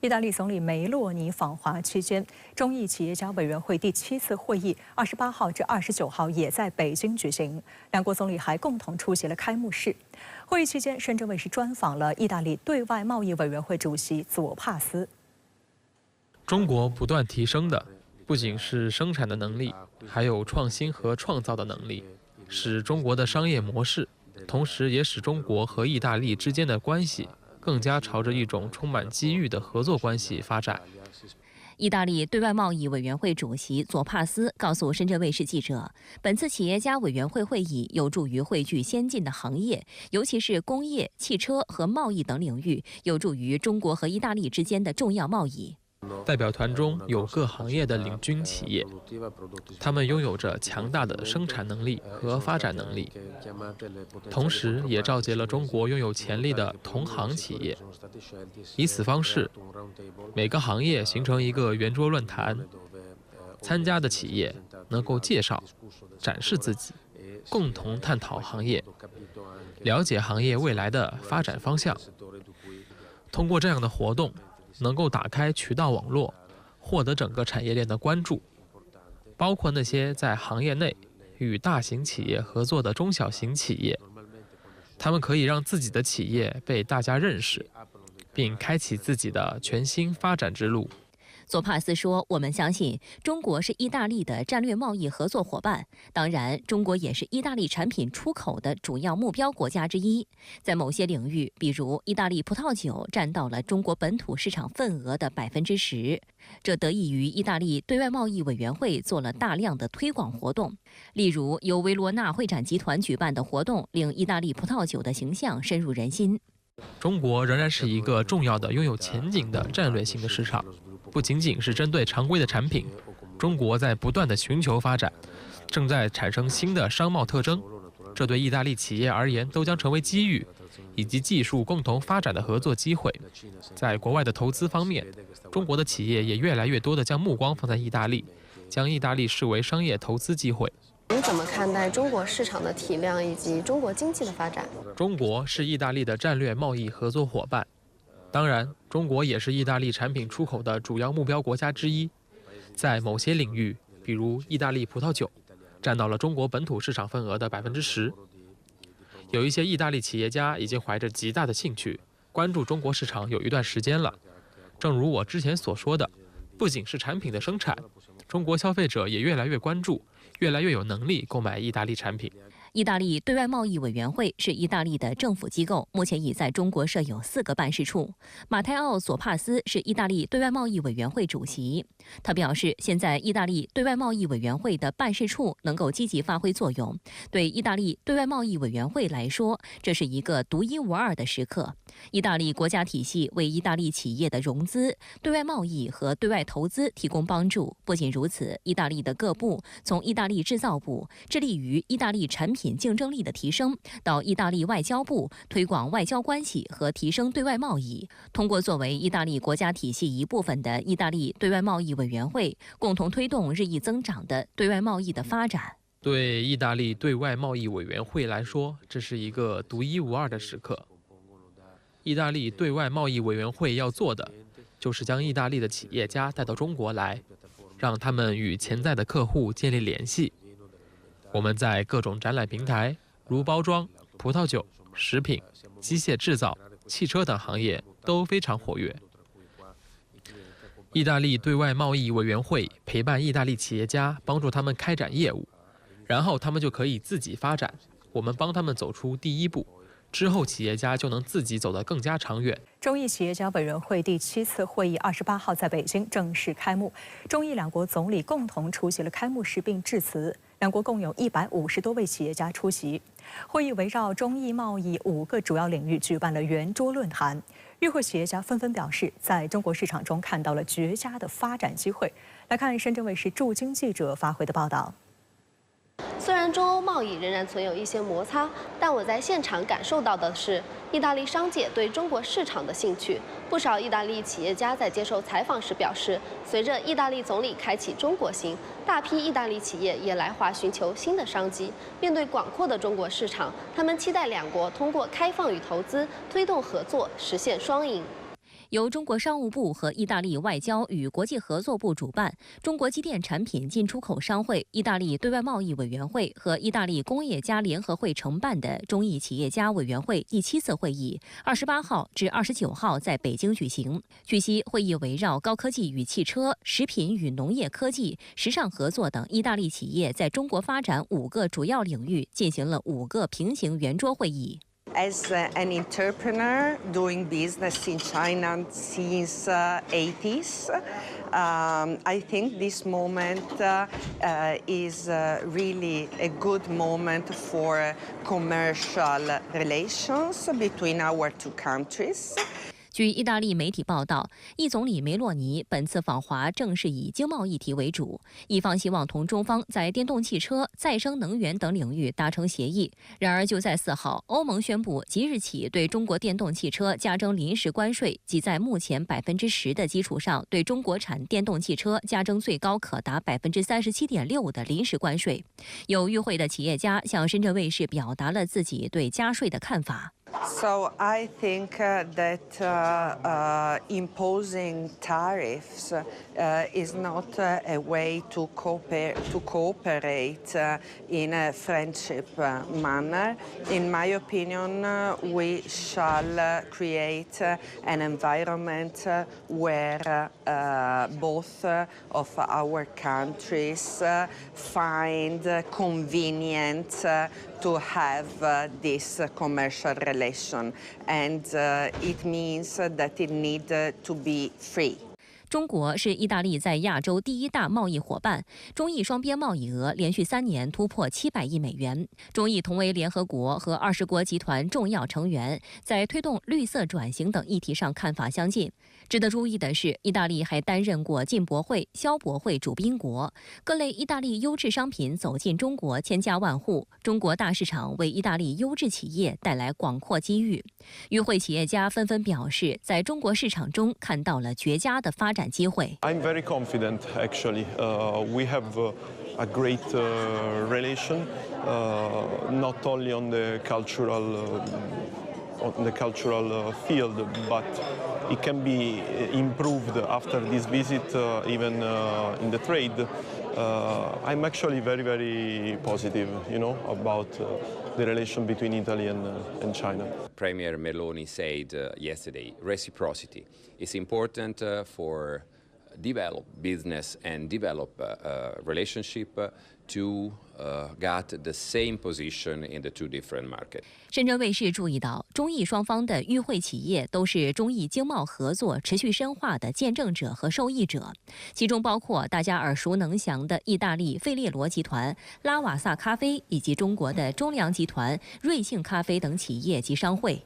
意大利总理梅洛尼访华期间，中意企业家委员会第7次会议28号至29号也在北京举行。两国总理还共同出席了开幕式。会议期间，深圳卫视专访了意大利对外贸易委员会主席佐帕斯。中国不断提升的不仅是生产的能力，还有创新和创造的能力，使中国的商业模式，同时也使中国和意大利之间的关系更加朝着一种充满机遇的合作关系发展。意大利对外贸易委员会主席佐帕斯告诉深圳卫视记者，本次企业家委员会会议有助于汇聚先进的行业，尤其是工业、汽车和贸易等领域，有助于中国和意大利之间的重要贸易。代表团中有各行业的领军企业，他们拥有着强大的生产能力和发展能力，同时也召集了中国拥有潜力的同行企业。以此方式，每个行业形成一个圆桌论坛，参加的企业能够介绍、展示自己，共同探讨行业，了解行业未来的发展方向。通过这样的活动，能够打开渠道网络，获得整个产业链的关注，包括那些在行业内与大型企业合作的中小型企业，他们可以让自己的企业被大家认识，并开启自己的全新发展之路。佐帕斯说：“我们相信中国是意大利的战略贸易合作伙伴，当然，中国也是意大利产品出口的主要目标国家之一。在某些领域，比如意大利葡萄酒占到了中国本土市场份额的10%，这得益于意大利对外贸易委员会做了大量的推广活动。例如，由维罗纳会展集团举办的活动，令意大利葡萄酒的形象深入人心。中国仍然是一个重要的、拥有前景的战略性的市场。”不仅仅是针对常规的产品，中国在不断的寻求发展，正在产生新的商贸特征，这对意大利企业而言都将成为机遇，以及技术共同发展的合作机会。在国外的投资方面，中国的企业也越来越多地将目光放在意大利，将意大利视为商业投资机会。您怎么看待中国市场的体量以及中国经济的发展？中国是意大利的战略贸易合作伙伴。当然，中国也是意大利产品出口的主要目标国家之一。在某些领域，比如意大利葡萄酒，占到了中国本土市场份额的10%。有一些意大利企业家已经怀着极大的兴趣，关注中国市场有一段时间了。正如我之前所说的，不仅是产品的生产，中国消费者也越来越关注，越来越有能力购买意大利产品。意大利对外贸易委员会是意大利的政府机构，目前已在中国设有4个办事处。马泰奥·索帕斯是意大利对外贸易委员会主席。他表示，现在意大利对外贸易委员会的办事处能够积极发挥作用。对意大利对外贸易委员会来说，这是一个独一无二的时刻。意大利国家体系为意大利企业的融资、对外贸易和对外投资提供帮助。不仅如此，意大利的各部，从意大利制造部致力于意大利产品竞争力的提升，到意大利外交部推广外交关系和提升对外贸易，通过作为意大利国家体系一部分的意大利对外贸易委员会，共同推动日益增长的对外贸易的发展。对意大利对外贸易委员会来说，这是一个独一无二的时刻。意大利对外贸易委员会要做的，就是将意大利的企业家带到中国来，让他们与潜在的客户建立联系。我们在各种展览平台，如包装、葡萄酒、食品、机械制造、汽车等行业都非常活跃。意大利对外贸易委员会陪伴意大利企业家，帮助他们开展业务，然后他们就可以自己发展，我们帮他们走出第一步。之后，企业家就能自己走得更加长远。中意企业家委员会第7次会议28号在北京正式开幕，中意两国总理共同出席了开幕式并致辞。两国共有150多位企业家出席。会议围绕中意贸易5个主要领域举办了圆桌论坛。与会企业家纷纷表示，在中国市场中看到了绝佳的发展机会。来看深圳卫视驻京记者发回的报道。虽然中欧贸易仍然存有一些摩擦，但我在现场感受到的是意大利商界对中国市场的兴趣。不少意大利企业家在接受采访时表示，随着意大利总理开启中国行，大批意大利企业也来华寻求新的商机。面对广阔的中国市场，他们期待两国通过开放与投资，推动合作，实现双赢。由中国商务部和意大利外交与国际合作部主办，中国机电产品进出口商会、意大利对外贸易委员会和意大利工业家联合会承办的中意企业家委员会第7次会议，28号至29号在北京举行。据悉，会议围绕高科技与汽车、食品与农业科技、时尚合作等意大利企业在中国发展5个主要领域进行了5个平行圆桌会议。As an entrepreneur doing business in China since 80s, I think this moment is really a good moment for commercial relations between our two countries. 据意大利媒体报道，意总理梅洛尼本次访华正是以经贸议题为主，意方希望同中方在电动汽车、再生能源等领域达成协议。然而，就在4号，欧盟宣布即日起对中国电动汽车加征临时关税，即在目前10%的基础上，对中国产电动汽车加征最高可达37.6%的临时关税。有与会的企业家向深圳卫视表达了自己对加税的看法。So I think that imposing tariffs is not a way to cooperate in a friendship manner. In my opinion, we shall create an environment where both of our countries find convenient to have this commercial relation, and it means that it needs to be free. 中国是意大利在亚洲第1大贸易伙伴，中意双边贸易额连续3年突破700亿美元。中意同为联合国和20国集团重要成员，在推动绿色转型等议题上看法相近。值得注意的是，意大利还担任过进博会、消博会主宾国，各类意大利优质商品走进中国千家万户，中国大市场为意大利优质企业带来广阔机遇。与会企业家纷纷表示，在中国市场中看到了绝佳的发展机会。I'm very confident, actually. We have a great relation, not only on the cultural field, but it can be improved after this visit, even in the trade. I'm actually very, very positive, about the relation between Italy and China. Premier Meloni said yesterday, reciprocity is important for develop business and develop relationship to get the same position in the two different markets. 深圳卫视注意到，中意双方的与会企业都是中意经贸合作持续深化的见证者和受益者，其中包括大家耳熟能详的意大利费列罗集团、拉瓦萨咖啡以及中国的中粮集团、瑞幸咖啡等企业及商会。